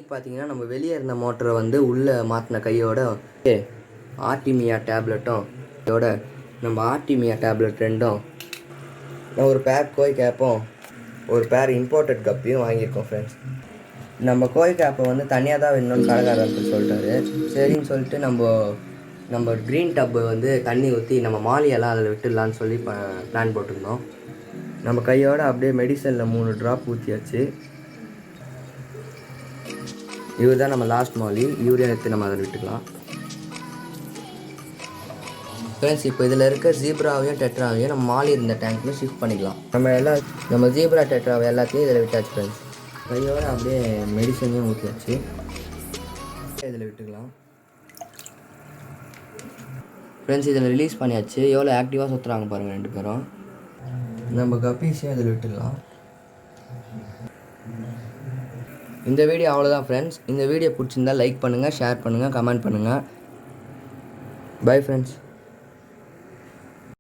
இன்றைக்கி பார்த்தீங்கன்னா நம்ம வெளியே இருந்த மோட்டரை வந்து உள்ளே மாற்றின கையோட ஆர்டிமியா டேப்லெட்டும் இதோட நம்ம ஆர்டிமியா டேப்லெட் ரெண்டும் ஒரு பேர் கோய் கேப்பும் ஒரு பேர் இம்போர்ட்டட் கப்பையும் வாங்கியிருக்கோம் ஃப்ரெண்ட்ஸ். நம்ம கோய் கேப்பை வந்து தனியாக தான் வேணும்னு கடைக்காரர் சொல்லிட்டாரு. சரின்னு சொல்லிட்டு நம்ம க்ரீன் டப்பு வந்து தண்ணி ஊற்றி நம்ம மாலியெல்லாம் அதில் விட்டுடலான்னு சொல்லி பிளான் போட்டிருந்தோம். நம்ம கையோட அப்படியே மெடிசனில் 3 ட்ராப் ஊற்றியாச்சு. இவர் தான் நம்ம லாஸ்ட் மாலி. யூரியா எடுத்து நம்ம அதில் விட்டுக்கலாம் ஃப்ரெண்ட்ஸ். இப்போ இதில் இருக்க ஜீப்ராவையும் டெட்ராவையும் நம்ம மாலி இருந்த டேங்க்கில் ஷிஃப்ட் பண்ணிக்கலாம். நம்ம ஜீப்ரா டெட்ராவை எல்லாத்தையும் இதில் விட்டாச்சு ஃப்ரெண்ட்ஸ். கையோட அப்படியே மெடிசனையும் ஊற்றியாச்சு. இதில் விட்டுக்கலாம் ஃப்ரெண்ட்ஸ். இதில் ரிலீஸ் பண்ணியாச்சு. எவ்வளோ ஆக்டிவாக சுற்றுறாங்க பாருங்கள் 2 பேரும். நம்ம கப்பீஸையும் இதில் விட்டுடலாம். இந்த வீடியோ அவ்வளோதான் ஃப்ரெண்ட்ஸ். இந்த வீடியோ பிடிச்சிருந்தால் லைக் பண்ணுங்கள், ஷேர் பண்ணுங்கள், கமெண்ட் பண்ணுங்கள். Bye friends.